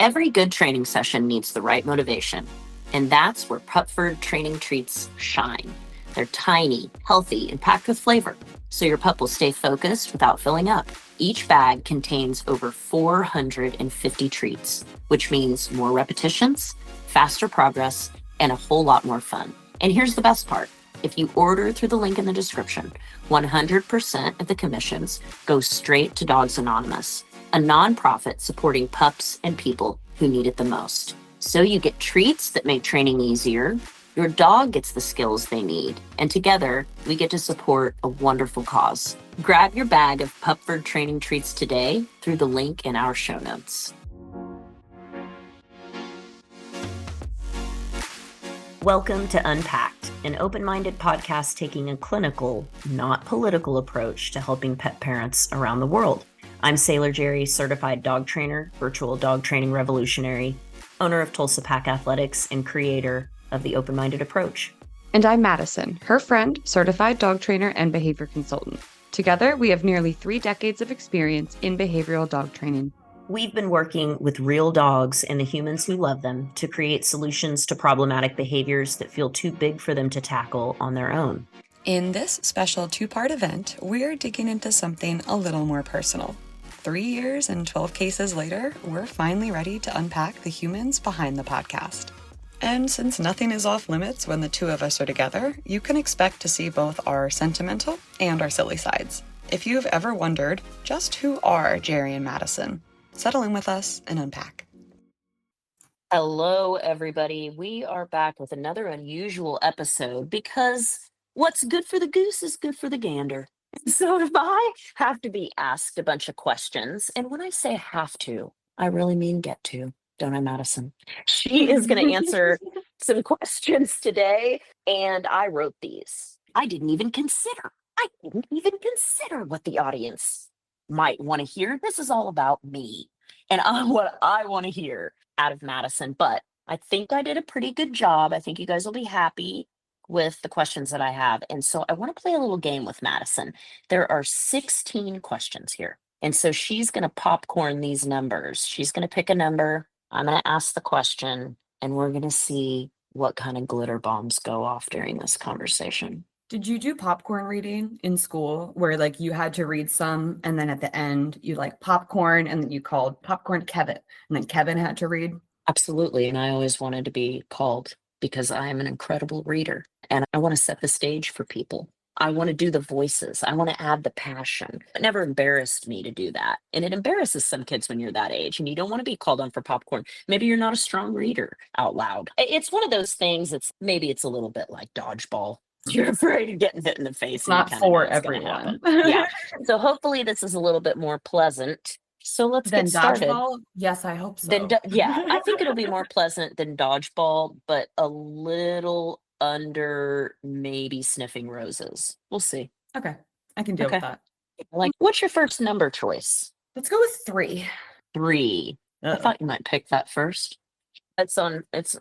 Every good training session needs the right motivation, and that's where Pupford training treats shine. They're tiny, healthy, and packed with flavor, so your pup will stay focused without filling up. Each bag contains over 450 treats, which means more repetitions, faster progress, and a whole lot more fun. And here's the best part. If you order through the link in the description, 100% of the commissions go straight to Dogs Anonymous, a nonprofit supporting pups and people who need it the most. So you get treats that make training easier, your dog gets the skills they need, and together we get to support a wonderful cause. Grab your bag of Pupford training treats today through the link in our show notes. Welcome to unPACKed, an open-minded podcast taking a clinical, not political approach to helping pet parents around the world. I'm Sailor Jerri, certified dog trainer, virtual dog training revolutionary, owner of Tulsa Pack Athletics, and creator of the open-minded approach. And I'm Mattison, her friend, certified dog trainer and behavior consultant. Together, we have nearly 3 decades of experience in behavioral dog training. We've been working with real dogs and the humans who love them to create solutions to problematic behaviors that feel too big for them to tackle on their own. In this special 2-part event, we're digging into something a little more personal. 3 years and 12 cases later, we're finally ready to unpack the humans behind the podcast. And since nothing is off limits when the two of us are together, you can expect to see both our sentimental and our silly sides. If you've ever wondered, just who are Jerri and Mattison? Settle in with us and unpack. Hello, everybody. We are back with another unusual episode because what's good for the goose is good for the gander. So if I have to be asked a bunch of questions, and when I say have to, I really mean get to. Don't I, Mattison? She is going to answer some questions today, and I wrote these. I didn't even consider what the audience might want to hear. This is all about me and what I want to hear out of Mattison, but I think I did a pretty good job. I think you guys will be happy with the questions that I have. And so I want to play a little game with Mattison. There are 16 questions here. And so she's going to popcorn these numbers. She's going to pick a number. I'm going to ask the question, and we're going to see what kind of glitter bombs go off during this conversation. Did you do popcorn reading in school where like you had to read some and then at the end you like popcorn and then you called popcorn Kevin and then Kevin had to read? Absolutely. And I always wanted to be called because I am an incredible reader and I want to set the stage for people. I want to do the voices. I want to add the passion. It never embarrassed me to do that. And it embarrasses some kids when you're that age and you don't want to be called on for popcorn. Maybe you're not a strong reader out loud. It's one of those things maybe it's a little bit like dodgeball. You're afraid of getting hit in the face. It's not for everyone. Yeah. So hopefully this is a little bit more pleasant. So let's get started. Dodgeball? Yes, I hope so. Yeah, I think it'll be more pleasant than dodgeball, but a little under maybe sniffing roses. We'll see. Okay, I can deal with that. Like, what's your first number choice? Let's go with 3. 3. I thought you might pick that first. It's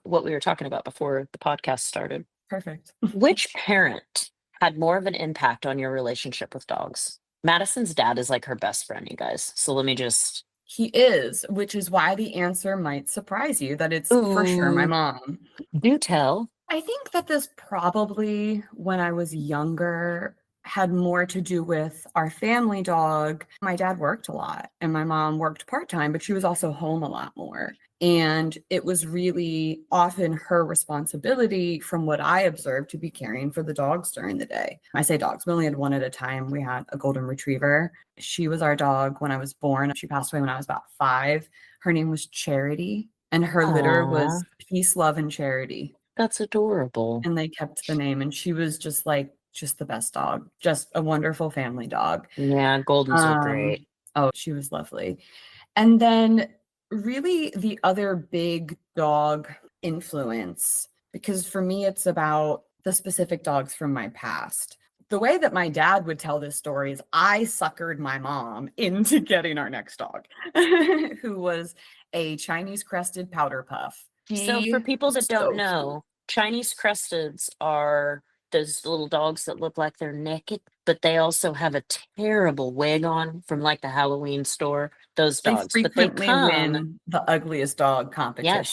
what we were talking about before the podcast started. Perfect. Which parent had more of an impact on your relationship with dogs? Madison's dad is like her best friend, you guys. So let me just... He is, which is why the answer might surprise you that it's for sure my mom. Do tell. I think that this probably, when I was younger, had more to do with our family dog. My dad worked a lot and my mom worked part-time, but she was also home a lot more. And it was really often her responsibility, from what I observed, to be caring for the dogs during the day. I say dogs, we only had one at a time. We had a golden retriever. She was our dog when I was born. She passed away when I was about 5. Her name was Charity, and her litter was Peace, Love, and Charity. That's adorable. And they kept the name, and she was just the best dog, just a wonderful family dog. Yeah, Goldens are great. Oh, she was lovely. And then really the other big dog influence, because for me, it's about the specific dogs from my past. The way that my dad would tell this story is I suckered my mom into getting our next dog, who was a Chinese crested powder puff. So for people that don't know, Chinese cresteds are those little dogs that look like they're naked, but they also have a terrible wig on from like the Halloween store. those They dogs, but they frequently come, win the ugliest dog yes,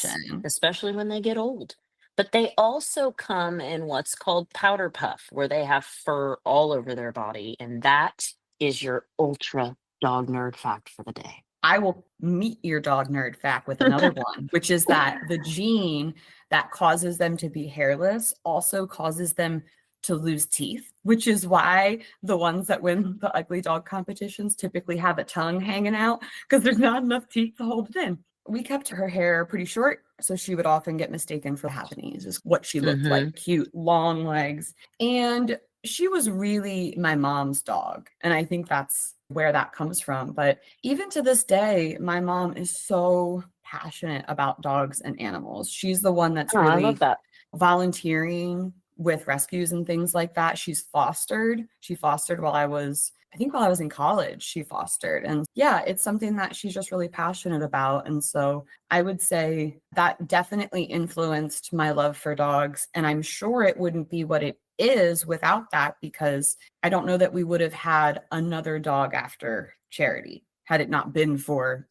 competition. especially when they get old. But they also come in what's called powder puff, where they have fur all over their body. And that is your ultra dog nerd fact for the day. I will meet your dog nerd fact with another one, which is that the gene that causes them to be hairless also causes them to lose teeth, which is why the ones that win the ugly dog competitions typically have a tongue hanging out because there's not enough teeth to hold it in. We kept her hair pretty short, so she would often get mistaken for Japanese, is what she looked like. Mm-hmm. Cute, long legs. And she was really my mom's dog. And I think that's where that comes from. But even to this day, my mom is so passionate about dogs and animals. She's the one that's Oh, I love really that. volunteering with rescues and things like that. She's fostered. She fostered while I was in college, she fostered. And yeah, it's something that she's just really passionate about. And so I would say that definitely influenced my love for dogs. And I'm sure it wouldn't be what it is without that, because I don't know that we would have had another dog after Charity had it not been for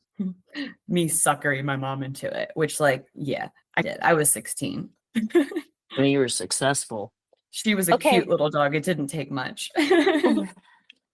me suckering my mom into it, which, like, yeah, I did. I was 16. I mean, you were successful. She was a Okay. cute little dog. It didn't take much.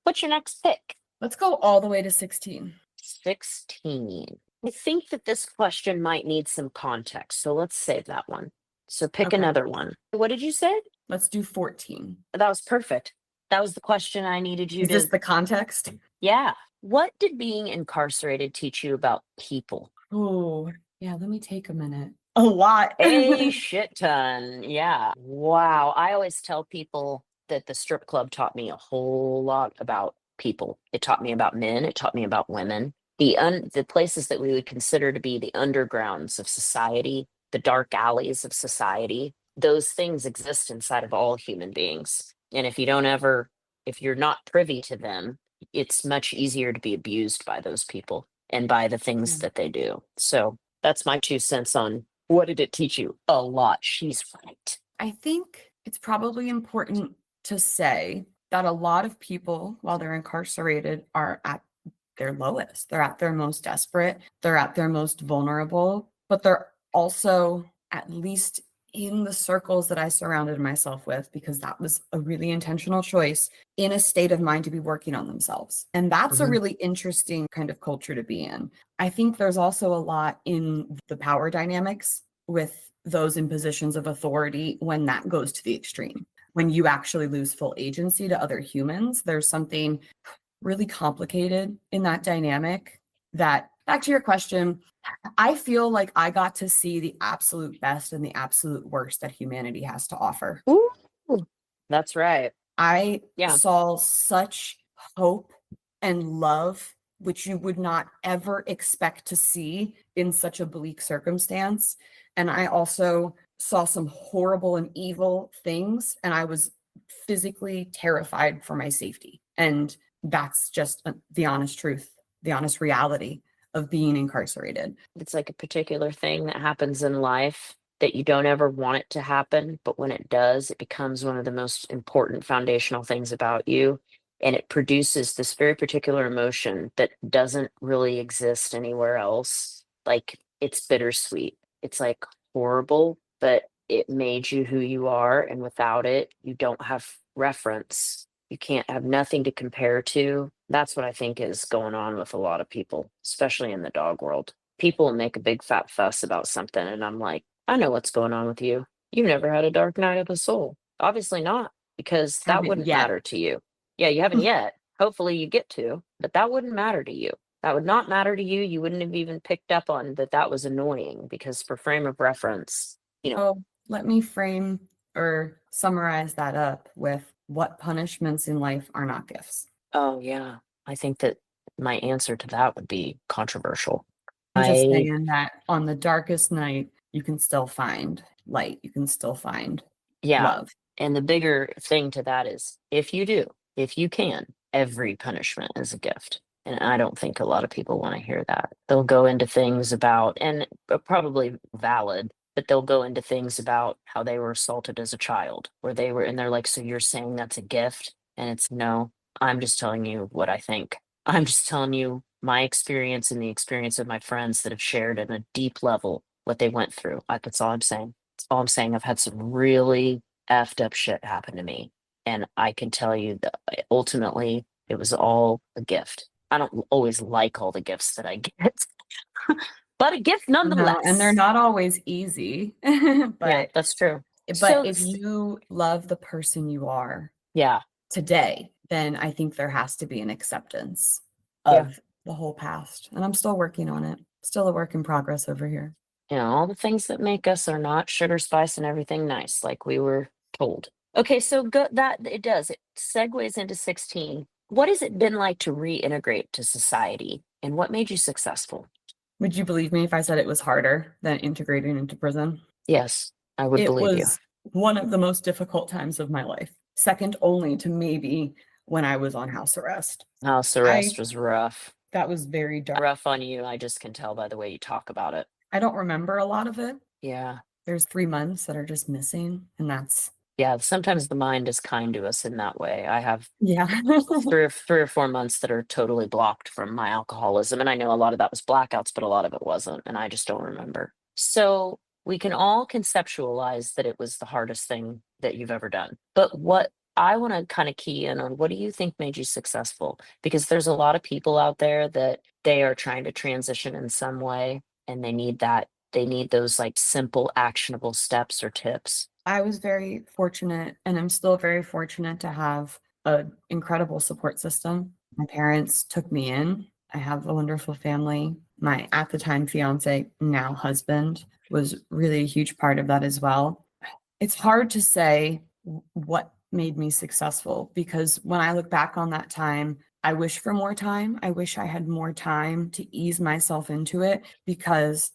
What's your next pick? Let's go all the way to 16. 16. I think that this question might need some context, so let's save that one. So pick Okay. another one. What did you say? Let's do 14. That was perfect. That was the question I needed you Is to. this the context? Yeah. What did being incarcerated teach you about people? Oh, yeah, let me take a minute. A lot. A shit ton. Yeah. Wow. I always tell people that the strip club taught me a whole lot about people. It taught me about men. It taught me about women. The places that we would consider to be the undergrounds of society, the dark alleys of society, those things exist inside of all human beings. And if you're not privy to them, it's much easier to be abused by those people and by the things Yeah. that they do. So that's my 2 cents on what did it teach you? A lot. She's right. I think it's probably important to say that a lot of people, while they're incarcerated, are at their lowest. They're at their most desperate. They're at their most vulnerable, but they're also, at least in the circles that I surrounded myself with, because that was a really intentional choice, in a state of mind to be working on themselves. And that's a Mhm. really interesting kind of culture to be in. I think there's also a lot in the power dynamics with those in positions of authority when that goes to the extreme. When you actually lose full agency to other humans, there's something really complicated in that dynamic that, back to your question, I feel like I got to see the absolute best and the absolute worst that humanity has to offer. Ooh, that's right. I Yeah. saw such hope and love, which you would not ever expect to see in such a bleak circumstance. And I also saw some horrible and evil things, and I was physically terrified for my safety. And that's just the honest truth, the honest reality of being incarcerated. It's like a particular thing that happens in life that you don't ever want it to happen, but when it does, it becomes one of the most important foundational things about you. And it produces this very particular emotion that doesn't really exist anywhere else. Like, it's bittersweet. It's like horrible, but it made you who you are. And without it, you don't have reference. You can't have nothing to compare to. That's what I think is going on with a lot of people, especially in the dog world. People make a big fat fuss about something, and I'm like, I know what's going on with you. You've never had a dark night of the soul. Obviously not, because that Haven't wouldn't yet. matter to you. Yeah, you haven't yet. Hopefully you get to, but that wouldn't matter to you. That would not matter to you. You wouldn't have even picked up on that that was annoying, because for frame of reference, Oh, let me frame or summarize that up with what punishments in life are not gifts. oh yeah, I think that my answer to that would be controversial. I'm just I saying that on the darkest night, you can still find light. You can still find Yeah. love. And the bigger thing to that is if you do, if you can, every punishment is a gift. And I don't think a lot of people want to hear that. They'll go into things about, and probably valid, but they'll go into things about how they were assaulted as a child, where they were, and they're like, so you're saying that's a gift? And it's no, I'm just telling you what I think. I'm just telling you my experience and the experience of my friends that have shared at a deep level what they went through. That's all I'm saying. That's all I'm saying. I've had some really effed up shit happen to me. And I can tell you that ultimately it was all a gift. I don't always like all the gifts that I get, but a gift No, nonetheless. and they're not always easy. Yeah, But that's true. but So if you love the person you are yeah, today, then I think there has to be an acceptance Yeah. of the whole past. And I'm still working on it. Still a work in progress over here. all the things that make us are not sugar, spice, and everything nice, like we were told. Okay, so that it does. It segues into 16. What has it been like to reintegrate to society, and what made you successful? Would you believe me if I said it was harder than integrating into prison? Yes, I would It believe you. was one of the most difficult times of my life, second only to maybe when I was on house arrest. House arrest was rough. That was very dark. Rough on you. I just can tell by the way you talk about it. I don't remember a lot of it. Yeah. There's 3 months that are just missing, and that's Yeah, sometimes the mind is kind to us in that way. I have yeah. 3 or 4 months that are totally blocked from my alcoholism. And I know a lot of that was blackouts, but a lot of it wasn't. And I just don't remember. So we can all conceptualize that it was the hardest thing that you've ever done. But what I want to kind of key in on, what do you think made you successful? Because there's a lot of people out there that they are trying to transition in some way and they need those like simple, actionable steps or tips. I was very fortunate, and I'm still very fortunate to have an incredible support system. My parents took me in. I have a wonderful family. My, at the time, fiance, now husband, was really a huge part of that as well. It's hard to say what made me successful, because when I look back on that time, I wish for more time. I wish I had more time to ease myself into it, because,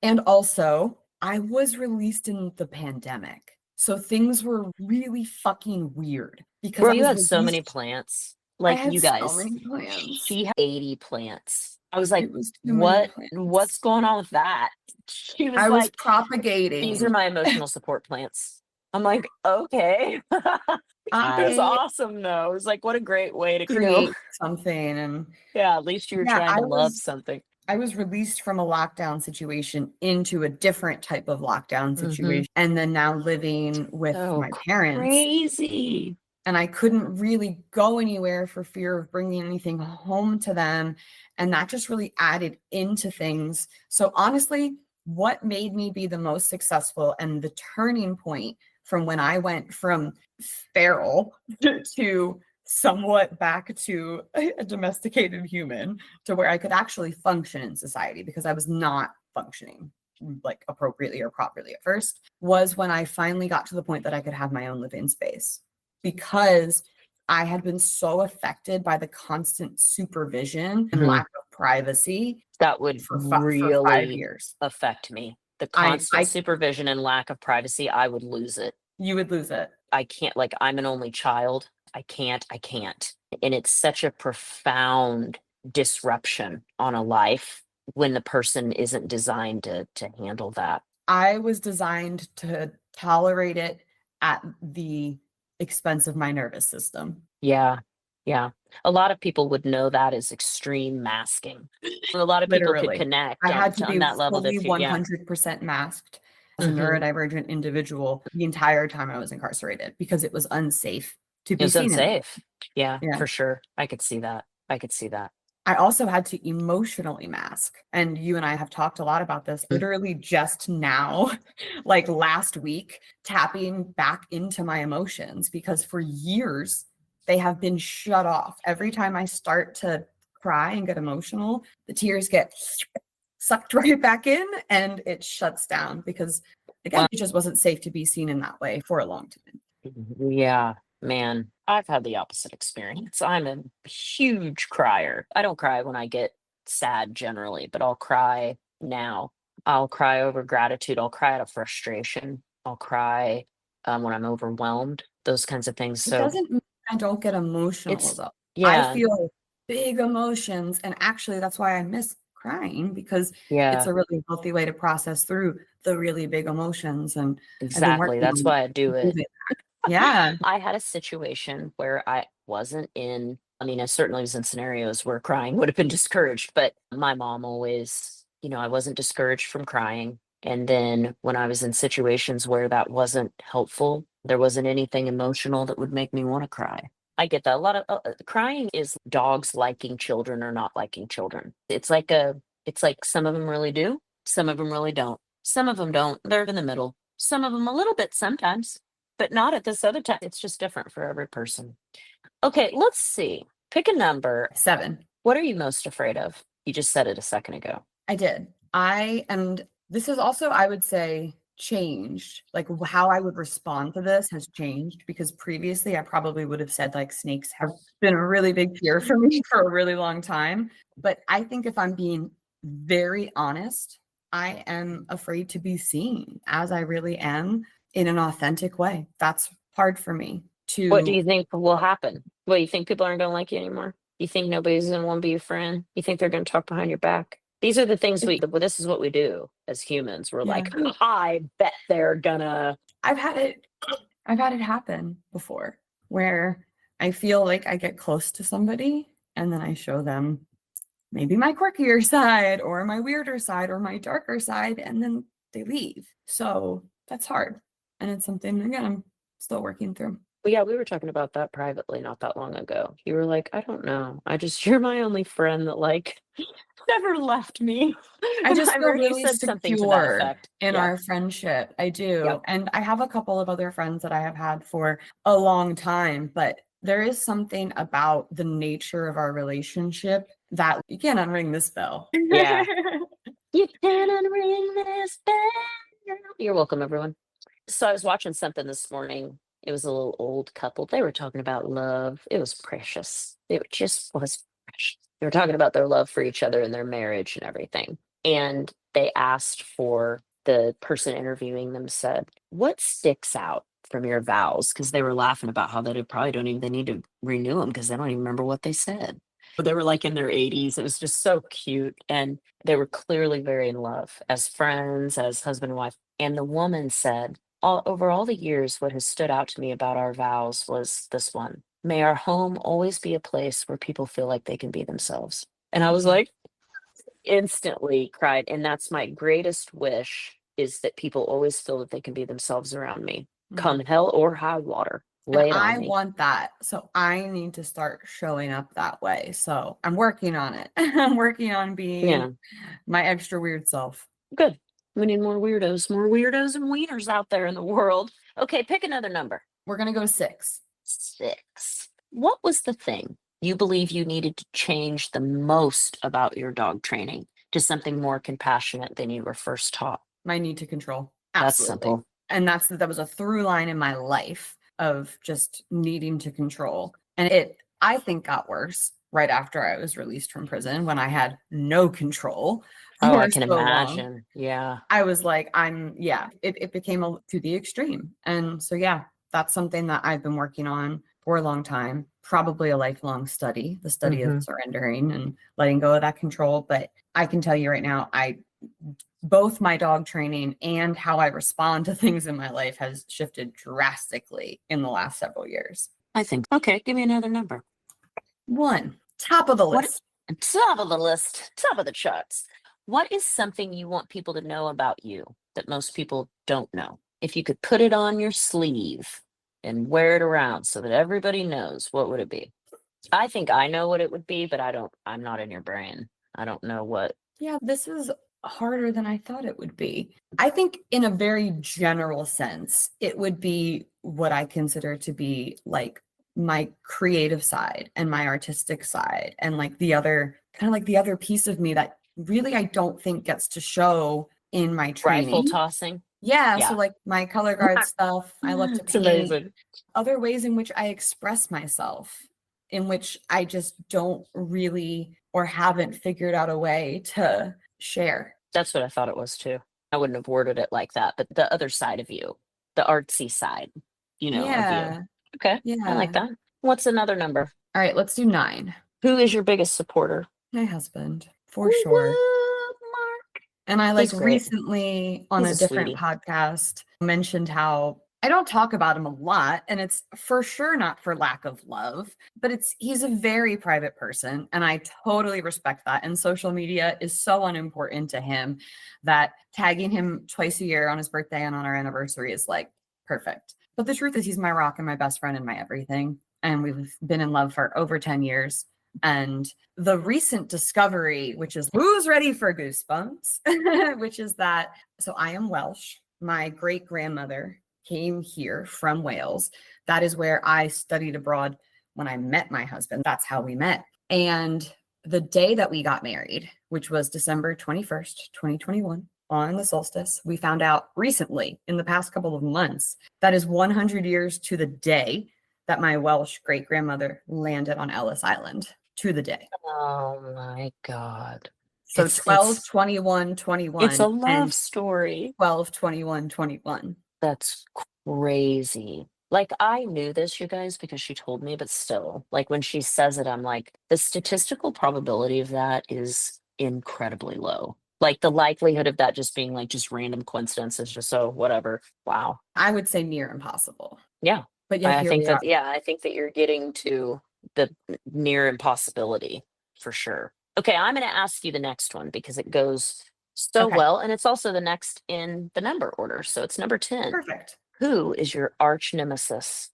and also, I was released in the pandemic. So things were really fucking weird because Bro, I you was had so many released. plants. I Like had you so guys, many plans. she had 80 plants. I was like, It was too many plans. what's going on with that? She was I was like, propagating. these are my emotional support plants. I'm like, okay. It's I awesome though. It was like, what a great way to create something, and yeah, at least you were yeah, trying to love something. I was released from a lockdown situation into a different type of lockdown situation, and then now living with my parents. Crazy. And I couldn't really go anywhere for fear of bringing anything home to them. And that just really added into things. So honestly, what made me be the most successful and the turning point from when I went from feral to somewhat back to a domesticated human, to where I could actually function in society, because I was not functioning like appropriately or properly at first, was when I finally got to the point that I could have my own living space, because I had been so affected by the constant supervision and lack of privacy. That would for 5 really years affect me. The constant supervision and lack of privacy, I would lose it. You would lose it. I can't, like, I'm an only child. I can't. And it's such a profound disruption on a life when the person isn't designed to handle that. I was designed to tolerate it at the expense of my nervous system. Yeah. Yeah. A lot of people would know that as extreme masking. A lot of people could connect I had to on be that level. fully 100% masked as a neurodivergent individual the entire time I was incarcerated, because it was unsafe to be seen. It was unsafe. Yeah, for sure. I could see that. I also had to emotionally mask. And you and I have talked a lot about this literally just now, like last week, tapping back into my emotions, because for years they have been shut off. Every time I start to cry and get emotional, the tears get sucked right back in and it shuts down, because again, it just wasn't safe to be seen in that way for a long time. Yeah, man, I've had the opposite experience. I'm a huge crier. I don't cry when I get sad generally, but I'll cry now. I'll cry over gratitude. I'll cry out of frustration. I'll cry when I'm overwhelmed, those kinds of things. So it doesn't mean I don't get emotional though. Yeah. I feel big emotions, and actually that's why I miss crying, because Yeah, it's a really healthy way to process through the really big emotions. And exactly. That's why I do it. Yeah. I had a situation where I wasn't in I mean, I certainly was in scenarios where crying would have been discouraged, but my mom always, I wasn't discouraged from crying. And then when I was in situations where that wasn't helpful, there wasn't anything emotional that would make me want to cry. I get that. A lot of crying is dogs liking children or not liking children. It's like some of them really do, some of them really don't. Some of them don't. They're in the middle. Some of them a little bit sometimes, but not at this other time. It's just different for every person. Okay, let's see. Pick a number. 7. What are you most afraid of? You just said it a second ago. I did. And this is also, I would say, changed. Like how I would respond to this has changed, because previously I probably would have said like snakes have been a really big fear for me for a really long time. But I think if I'm being very honest, I am afraid to be seen as I really am in an authentic way. That's hard for me to. What do you think will happen? What, you think people aren't going to like you anymore? You think nobody's going to want to be your friend? You think they're going to talk behind your back? These are the things this is what we do as humans. We're like, I bet they're gonna. I've had it happen before where I feel like I get close to somebody and then I show them maybe my quirkier side or my weirder side or my darker side, and then they leave. So that's hard. And it's something, again, I'm still working through. Well, yeah, we were talking about that privately not that long ago. You were like, I don't know. You're my only friend that like never left me. I just feel really said something to that secure effect. in Yeah. our friendship. I do. Yep. And I have a couple of other friends that I have had for a long time, but there is something about the nature of our relationship that you can't unring this bell. Yeah. You can't unring this bell. You're welcome, everyone. So I was watching something this morning. It was a little old couple. They were talking about love. It was precious. It just was precious. They were talking about their love for each other and their marriage and everything. And they asked for, the person interviewing them said, what sticks out from your vows? Because they were laughing about how they they need to renew them because they don't even remember what they said. But they were like in their 80s. It was just so cute. And they were clearly very in love as friends, as husband and wife. And the woman said, over all the years, what has stood out to me about our vows was this one: may our home always be a place where people feel like they can be themselves. And I was like, instantly cried. And that's my greatest wish, is that people always feel that they can be themselves around me, come hell or high water. Lay it on I me. want that. So I need to start showing up that way. So I'm working on it. I'm working on being my extra weird self. Good. We need more weirdos and wieners out there in the world. Okay, pick another number. We're going to go 6. 6. What was the thing you believe you needed to change the most about your dog training to something more compassionate than you were first taught? My need to control. That's Absolutely. simple. And that was a through line in my life of just needing to control. And it, I think, got worse right after I was released from prison, when I had no control. Oh, I can imagine. Yeah. I was like, it became to the extreme. And so, that's something that I've been working on for a long time, probably a lifelong study, the study of surrendering and letting go of that control. But I can tell you right now, both my dog training and how I respond to things in my life has shifted drastically in the last several years. I think. Okay, give me another number. 1, top of the list. Top of the list, top of the charts. What is something you want people to know about you that most people don't know? If you could put it on your sleeve and wear it around so that everybody knows, what would it be? I think I know what it would be, but I'm not in your brain. I don't know what. Yeah, this is harder than I thought it would be. I think in a very general sense, it would be what I consider to be like my creative side and my artistic side, and like the other piece of me that really I don't think gets to show in my training. Rifle tossing. Yeah. So like my color guard stuff, I love to paint. Amazing. Other ways in which I express myself, in which I just don't really or haven't figured out a way to share. That's what I thought it was too. I wouldn't have worded it like that, but the other side of you, the artsy side, of you. Okay. Yeah. I like that. What's another number? All right, let's do 9. Who is your biggest supporter? My husband, for sure. Mark. And I He's great. recently on He's a a different sweetie. podcast mentioned how I don't talk about him a lot, and it's for sure not for lack of love, but he's a very private person, and I totally respect that. And social media is so unimportant to him that tagging him twice a year on his birthday and on our anniversary is like perfect. But the truth is, he's my rock and my best friend and my everything. And we've been in love for over 10 years. And the recent discovery, which is who's ready for goosebumps, which is that, so I am Welsh. My great grandmother came here from Wales. That is where I studied abroad when I met my husband. That's how we met. And the day that we got married, which was December 21st, 2021, on the solstice, we found out recently in the past couple of months that is 100 years to the day that my Welsh great grandmother landed on Ellis Island, to the day. Oh my God. So 12/21/21. It's a love and story. 12/21/21. That's crazy. Like, I knew this, you guys, because she told me, but still, like, when she says it, I'm like, the statistical probability of that is incredibly low. Like, the likelihood of that just being like just random coincidences, just so whatever. Wow. I would say near impossible. Yeah. But yeah, I here think we that, are. yeah, I think that you're getting to the near impossibility for sure. Okay, I'm going to ask you the next one because it goes so Okay. well, and it's also the next in the number order. So it's number 10. Perfect. Who is your arch nemesis?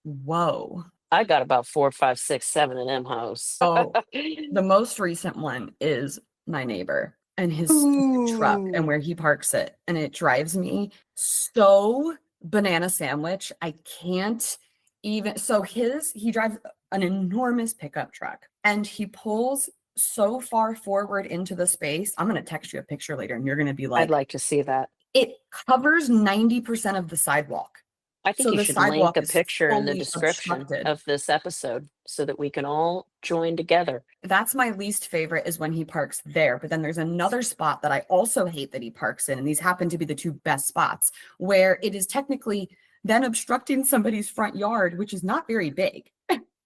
Whoa. I got about 4, 5, 6, 7 in them house. Oh, the most recent one is my neighbor and his stupid truck and where he parks it. And it drives me so banana sandwich. I can't even. So he drives an enormous pickup truck and he pulls so far forward into the space. I'm going to text you a picture later and you're going to be like, I'd like to see that. it covers 90% of the sidewalk. I think So you the should link sidewalk a is picture in the fully description obstructed. of this episode so that we can all join together. That's my least favorite, is when he parks there. But then there's another spot that I also hate that he parks in. And these happen to be the two best spots where it is technically then obstructing somebody's front yard, which is not very big.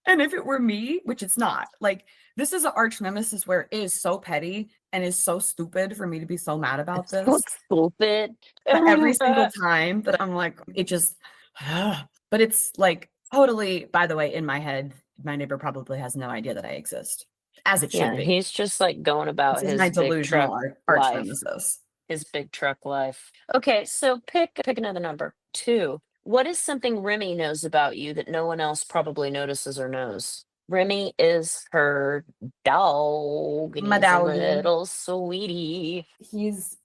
And if it were me, which it's not, like, this is an arch nemesis where it is so petty and is so stupid for me to be so mad about So this stupid. every single time. But I'm like, it just, but it's like totally, by the way, in my head, my neighbor probably has no idea that I exist, as it should Yeah, be. he's just like going about This is my his big delusional truck arch life. nemesis. His big truck life. Okay, so pick another number. 2. What is something Remy knows about you that no one else probably notices or knows? Remy is her dog, and My he's a doggy. little sweetie. He's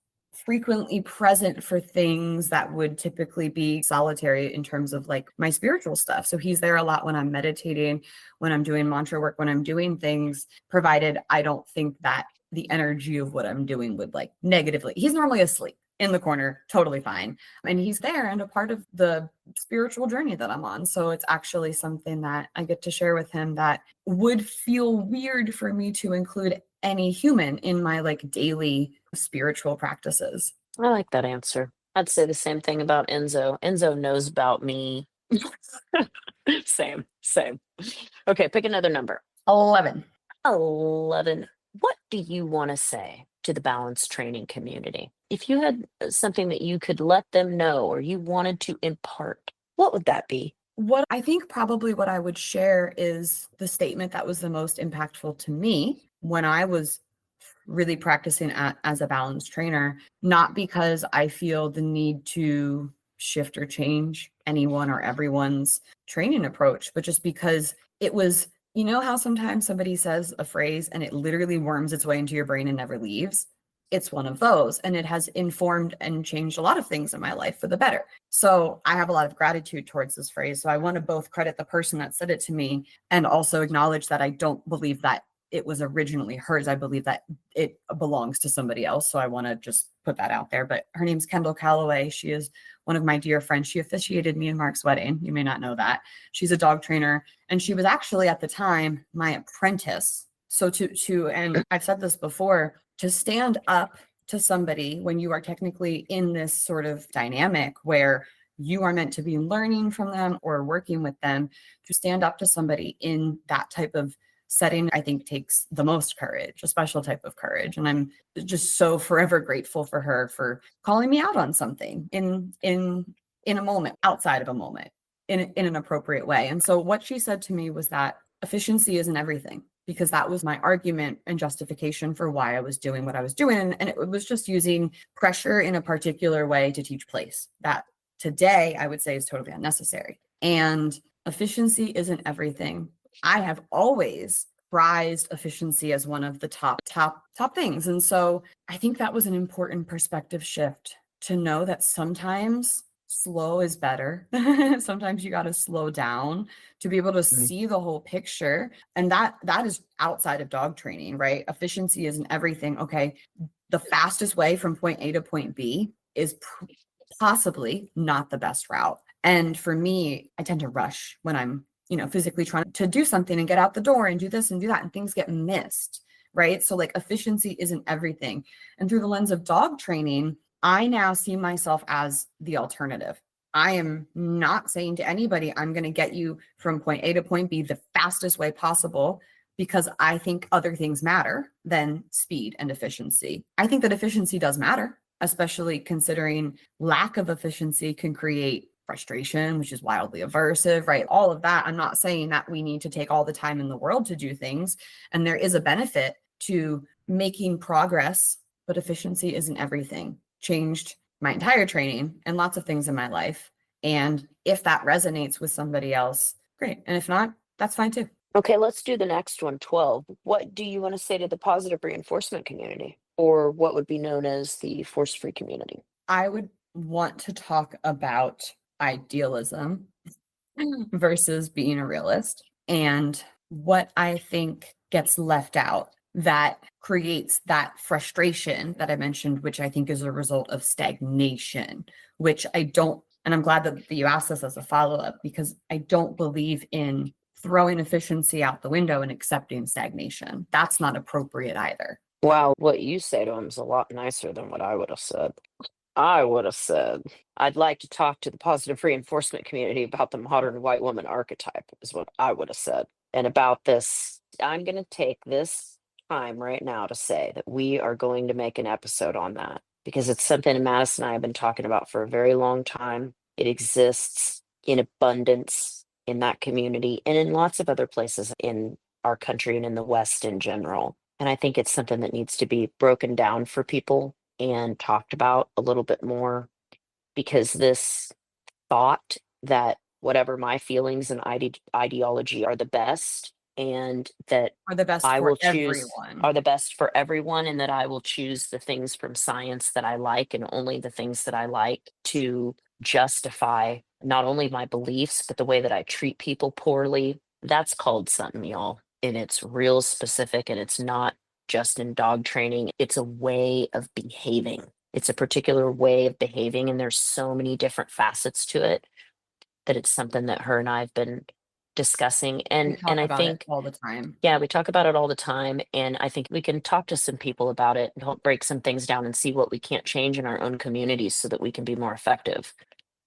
frequently present for things that would typically be solitary in terms of like my spiritual stuff. So he's there a lot when I'm meditating, when I'm doing mantra work, when I'm doing things, provided I don't think that the energy of what I'm doing would like negatively. He's normally asleep in the corner, totally fine. And he's there and a part of the spiritual journey that I'm on. So it's actually something that I get to share with him that would feel weird for me to include any human in my like daily spiritual practices. I like that answer. I'd say the same thing about Enzo. Enzo knows about me. Same. Okay, pick another number. 11. 11. What do you want to say to the balance training community? If you had something that you could let them know or you wanted to impart, what would that be? What I think probably what I would share is the statement that was the most impactful to me when I was really practicing as a balance trainer, not because I feel the need to shift or change anyone or everyone's training approach, but just because it was, you know how sometimes somebody says a phrase and it literally worms its way into your brain and never leaves? It's one of those, and it has informed and changed a lot of things in my life for the better. So I have a lot of gratitude towards this phrase. So I want to both credit the person that said it to me and also acknowledge that I don't believe that it was originally hers. I believe that it belongs to somebody else. So I want to just put that out there. But her name's Kendall Calloway. She is one of my dear friends. She officiated me and Mark's wedding. You may not know that. She's a dog trainer, and she was actually at the time my apprentice. So and I've said this before, to stand up to somebody when you are technically in this sort of dynamic where you are meant to be learning from them or working with them, to stand up to somebody in that type of setting, I think takes the most courage, a special type of courage. And I'm just so forever grateful for her for calling me out on something in in a moment, outside of a moment, in an appropriate way. And so what she said to me was that efficiency isn't everything, because that was my argument and justification for why I was doing what I was doing. And it was just using pressure in a particular way to teach place that today I would say is totally unnecessary. And efficiency isn't everything. I have always prized efficiency as one of the top things. And so I think that was an important perspective shift, to know that sometimes slow is better. Sometimes you got to slow down to be able to see the whole picture. And that is outside of dog training, right? Efficiency isn't everything. Okay, the fastest way from point A to point B is possibly not the best route. And for me, I tend to rush when I'm, physically trying to do something and get out the door and do this and do that, and things get missed, right? So like efficiency isn't everything. And through the lens of dog training, I now see myself as the alternative. I am not saying to anybody, I'm going to get you from point A to point B the fastest way possible, because I think other things matter than speed and efficiency. I think that efficiency does matter, especially considering lack of efficiency can create frustration, which is wildly aversive, right? All of that. I'm not saying that we need to take all the time in the world to do things. And there is a benefit to making progress, but efficiency isn't everything. Changed my entire training and lots of things in my life. And if that resonates with somebody else, great. And if not, that's fine too. Okay, let's do the next one, 12. What do you want to say to the positive reinforcement community, or what would be known as the force-free community? I would want to talk about idealism versus being a realist, and what I think gets left out that creates that frustration that I mentioned, which I think is a result of stagnation, which I don't, and I'm glad that you asked this as a follow-up, because I don't believe in throwing efficiency out the window and accepting stagnation. That's not appropriate either. Wow, what you say to him is a lot nicer than what I would have said. I would have said, I'd like to talk to the positive reinforcement community about the modern white woman archetype, is what I would have said. And about this, I'm going to take this time right now to say that we are going to make an episode on that, because it's something Mattison and I have been talking about for a very long time. It exists in abundance in that community and in lots of other places in our country and in the West in general. And I think it's something that needs to be broken down for people and talked about a little bit more, because this thought that whatever my feelings and ideology are the best, and that Are the best I for will choose everyone. are the best for everyone, and that I will choose the things from science that I like and only the things that I like to justify not only my beliefs, but the way that I treat people poorly. That's called something, y'all. And it's real specific, and it's not just in dog training. It's a way of behaving. It's a particular way of behaving, and there's so many different facets to it that it's something that her and I have been discussing. We And talk I about think, it all the time. yeah, we talk about it all the time, and I think we can talk to some people about it and help break some things down and see what we can't change in our own communities so that we can be more effective.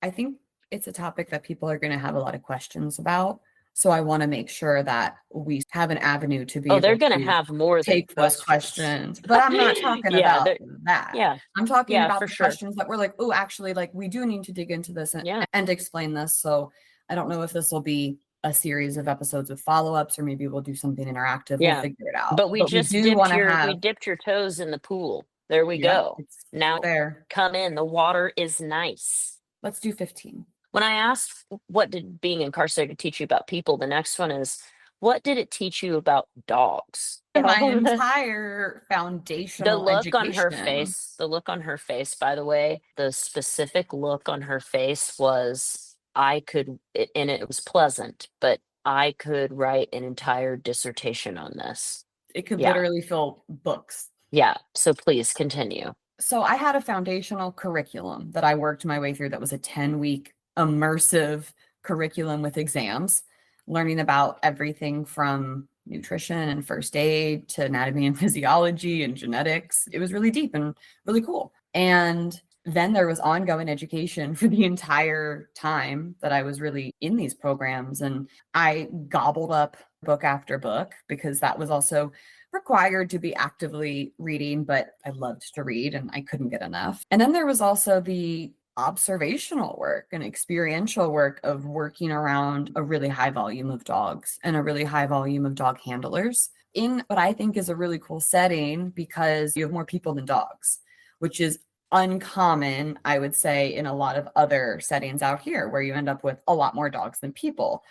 I think it's a topic that people are going to have a lot of questions about. So I want to make sure that we have an avenue to be Oh, they're able going to to have more than take those questions. But I'm not talking Yeah, about they're- that. yeah, I'm talking yeah, about for the sure. questions that we're like, oh, actually, like we do need to dig into this Yeah. and explain this. So I don't know if this will be a series of episodes with follow-ups, or maybe we'll do something interactive. Yeah. We'll figure it out. But we just do want to we have, dipped your toes in the pool. There we yeah, go. it's Now there. come in. The water is nice. Let's do 15. When I asked what did being incarcerated teach you about people, the next one is, what did it teach you about dogs? My entire The foundational look on her education. face, the look on her face, by the way, the specific look on her face was, and it was pleasant, but I could write an entire dissertation on this. It could Yeah. literally fill books. Yeah. So please continue. So I had a foundational curriculum that I worked my way through that was a 10-week immersive curriculum with exams, learning about everything from nutrition and first aid to anatomy and physiology and genetics. It was really deep and really cool. And then there was ongoing education for the entire time that I was really in these programs. And I gobbled up book after book, because that was also required to be actively reading, but I loved to read and I couldn't get enough. And then there was also the observational work and experiential work of working around a really high volume of dogs and a really high volume of dog handlers in what I think is a really cool setting, because you have more people than dogs, which is uncommon, I would say, in a lot of other settings out here where you end up with a lot more dogs than people.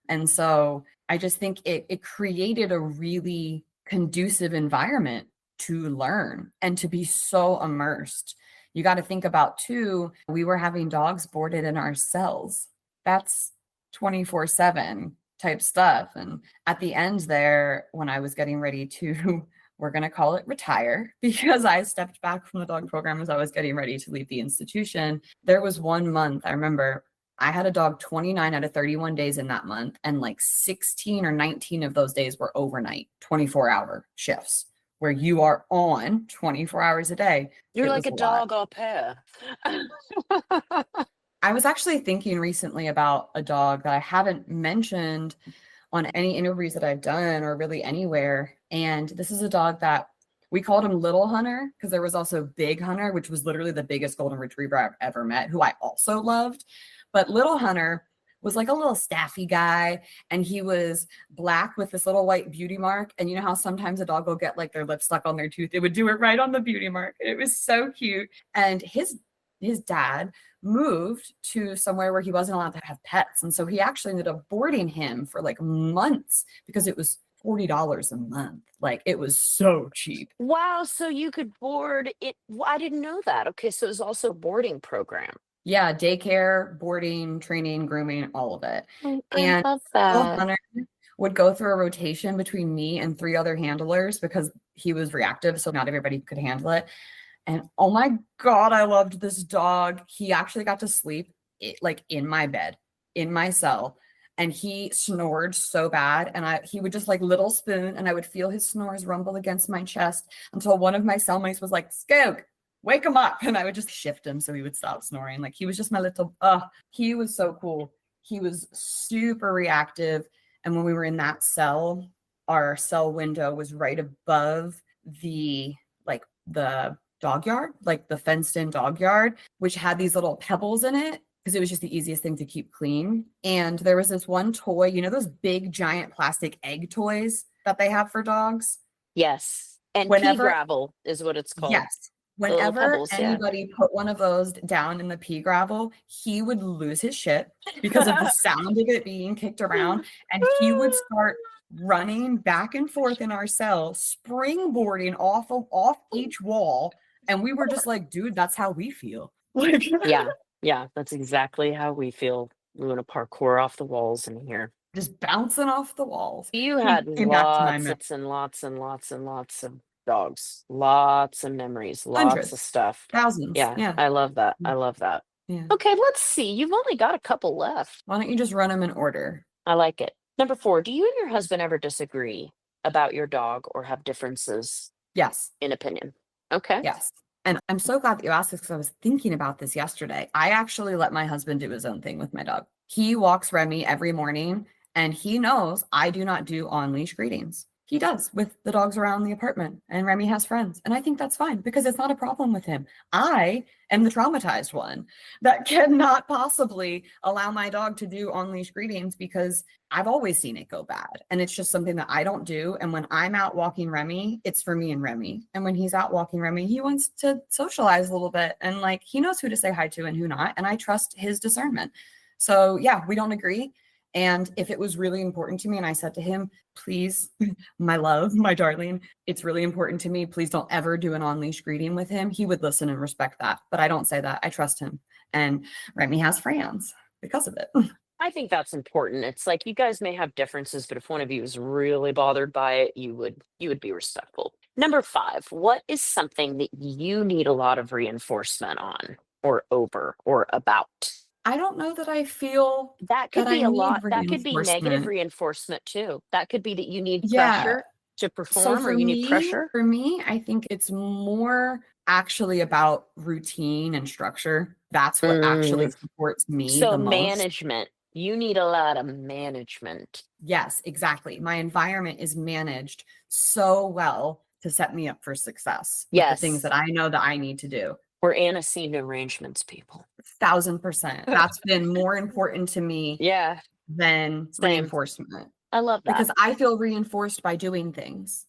And so I just think it created a really conducive environment to learn and to be so immersed. You got to think about too, we were having dogs boarded in our cells. That's 24/7 type stuff. And at the end there, when I was getting ready to, we're going to call it retire, because I stepped back from the dog program as I was getting ready to leave the institution. There was 1 month, I remember, I had a dog 29 out of 31 days in that month, and like 16 or 19 of those days were overnight, 24-hour shifts where you are on 24 hours a day. You're It like was a lot. dog au pair. I was actually thinking recently about a dog that I haven't mentioned on any interviews that I've done or really anywhere. And this is a dog that we called him Little Hunter, because there was also Big Hunter, which was literally the biggest golden retriever I've ever met, who I also loved. But Little Hunter was like a little staffy guy, and he was black with this little white beauty mark. And you know how sometimes a dog will get like their lip stuck on their tooth? It would do it right on the beauty mark. It was so cute. And his dad moved to somewhere where he wasn't allowed to have pets. And so he actually ended up boarding him for like months because it was $40 a month. Like, it was so cheap. Wow, so you could board it. I didn't know that. Okay, so it was also a boarding program. Yeah, daycare, boarding, training, grooming, all of it. I And love Little that. Hunter would go through a rotation between me and 3 other handlers because he was reactive, so not everybody could handle it. And oh my God, I loved this dog. He actually got to sleep like in my bed, in my cell. And he snored so bad. And he would just like little spoon, and I would feel his snores rumble against my chest until one of my cellmates was like, Skook, wake him up. And I would just shift him so he would stop snoring. Like, he was just my little, he was so cool. He was super reactive. And when we were in that cell, our cell window was right above the dog yard, like the fenced in dog yard, which had these little pebbles in it because it was just the easiest thing to keep clean. And there was this one toy, you know, those big giant plastic egg toys that they have for dogs? Yes. And pea Whenever, gravel is what it's called. yes, The little whenever pebbles, yeah. anybody put one of those down in the pea gravel, he would lose his shit because of the sound of it being kicked around. And he would start running back and forth in our cell, springboarding off each wall. And we were just like, dude, that's how we feel. Like, Yeah, that's exactly how we feel. We want to parkour off the walls in here. just bouncing off the walls. You He had came back to my lots and lots and lots and lots of dogs, lots of memories, lots of hundreds, stuff. thousands. Yeah, Yeah. I love that. I love that. Yeah. Okay, let's see. You've only got a couple left. Why don't you just run them in order? I like it. Number 4, do you and your husband ever disagree about your dog or have differences Yes. in opinion? Okay. Yes. And I'm so glad that you asked this because I was thinking about this yesterday. I actually let my husband do his own thing with my dog. He walks Remy every morning, and he knows I do not do on-leash greetings. He does with the dogs around the apartment, and Remy has friends. And I think that's fine because it's not a problem with him. I am the traumatized one that cannot possibly allow my dog to do on-leash greetings because I've always seen it go bad. And it's just something that I don't do. And when I'm out walking Remy, it's for me and Remy. And when he's out walking Remy, he wants to socialize a little bit. And like, he knows who to say hi to and who not. And I trust his discernment. So yeah, we don't agree. And if it was really important to me and I said to him, please, my love, my darling, it's really important to me. Please don't ever do an on-leash greeting with him. He would listen and respect that. But I don't say that. I trust him. And Remy has friends because of it. I think that's important. It's like you guys may have differences, but if one of you is really bothered by it, you would be respectful. Number 5, what is something that you need a lot of reinforcement on or over or about? I don't know that I feel That could that be I a need lot. That could be negative reinforcement. reinforcement too. That could be that you need Yeah. pressure to So perform or you need pressure. for me, I think it's more actually about routine and structure. That's what actually Mm. supports me So the most. management. You need a lot of management. Yes, exactly. My environment is managed so well to set me up for success with the things Yes. that I know that I need to do. We're antecedent arrangements people. 1000%. That's been more important to me Yeah, than same. reinforcement. I love that. Because I feel reinforced by doing things.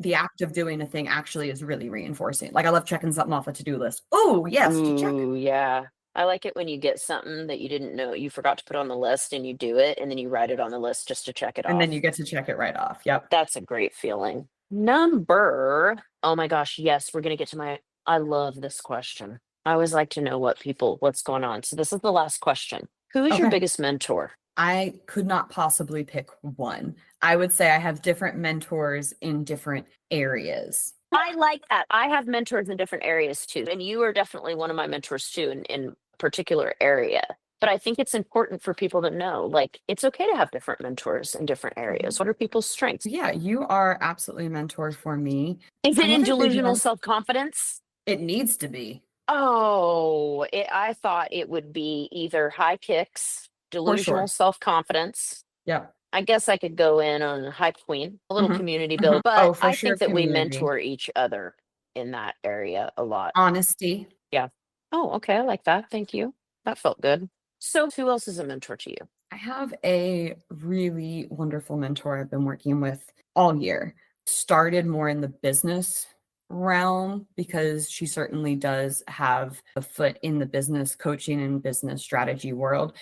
The act of doing a thing actually is really reinforcing. Like I love checking something off a to-do list. Oh, yes, check. Ooh, yeah. I like it when you get something that you didn't know you forgot to put on the list and you do it and then you write it on the list just to check it And off. then you get to check it right off. Yep. That's a great feeling. Number, oh my gosh, yes, we're gonna get to I love this question. I always like to know what's going on. So this is the last question. Who is your Okay. biggest mentor? I could not possibly pick one. I would say I have different mentors in different areas. I like that. I have mentors in different areas too. And you are definitely one of my mentors too in a particular area. But I think it's important for people to know, like, it's okay to have different mentors in different areas. What are people's strengths? Yeah, you are absolutely a mentor for me. Is it in Another big delusional one, self-confidence? it needs to be, Oh, I thought it would be either high kicks, for delusional sure. self-confidence. Yep. I guess I could go in on Hype Queen, a little Mhm, community mhm. build, but Oh, for I sure, think that we community. mentor each other in that area a lot. Honesty. Yeah. Oh, okay. I like that. Thank you. That felt good. So, who else is a mentor to you? I have a really wonderful mentor I've been working with all year. Started more in the business realm because she certainly does have a foot in the business coaching and business strategy world.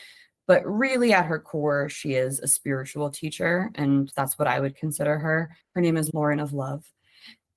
But really, at her core, she is a spiritual teacher, and that's what I would consider her. Her name is Lauren of Love.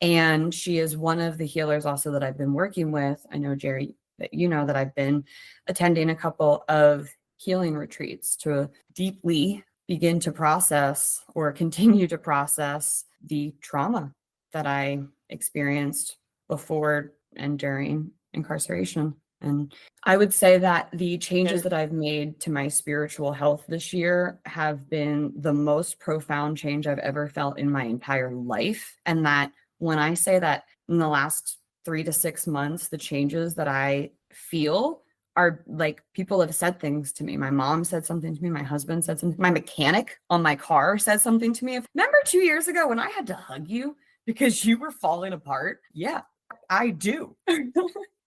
And she is one of the healers also that I've been working with. I know, Jerry, that you know that I've been attending a couple of healing retreats to deeply begin to process or continue to process the trauma that I experienced before and during incarceration. And I would say that the changes that I've made to my spiritual health this year have been the most profound change I've ever felt in my entire life. And that when I say that in the last 3 to 6 months, the changes that I feel are like people have said things to me. My mom said something to me. My husband said something. My mechanic on my car said something to me. Remember 2 years ago when I had to hug you because you were falling apart? Yeah, I do.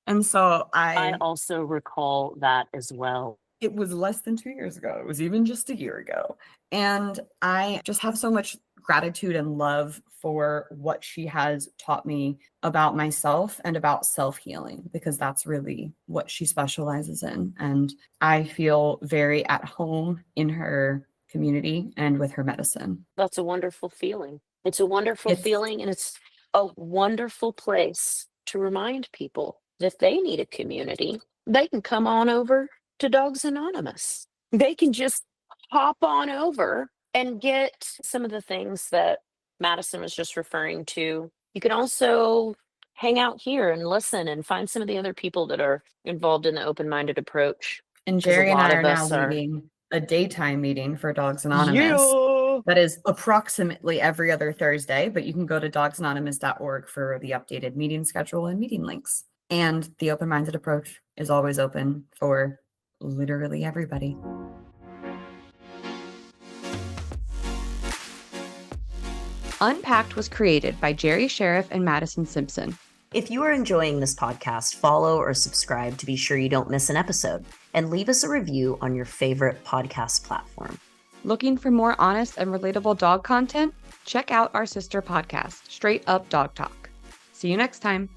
And so I also recall that as well. it was less than 2 years ago. It was even just a year ago. And I just have so much gratitude and love for what she has taught me about myself and about self-healing, because that's really what she specializes in. And I feel very at home in her community and with her medicine. That's a wonderful feeling. It's a wonderful It's feeling, and it's a wonderful place to remind people that if they need a community, they can come on over to Dogs Anonymous. They can just hop on over and get some of the things that Madison was just referring to. You can also hang out here and listen and find some of the other people that are involved in the open-minded approach. and 'Cause a Jerry and lot I of are now us are. leading a daytime meeting for Dogs Anonymous. Yeah. That is approximately every other Thursday, but you can go to dogsanonymous.org for the updated meeting schedule and meeting links. And the open minded approach is always open for literally everybody. Unpacked was created by Jerri Sheriff and Mattison Simpson. If you are enjoying this podcast, follow or subscribe to be sure you don't miss an episode, and leave us a review on your favorite podcast platform. Looking for more honest and relatable dog content? Check out our sister podcast, Straight Up Dog Talk. See you next time.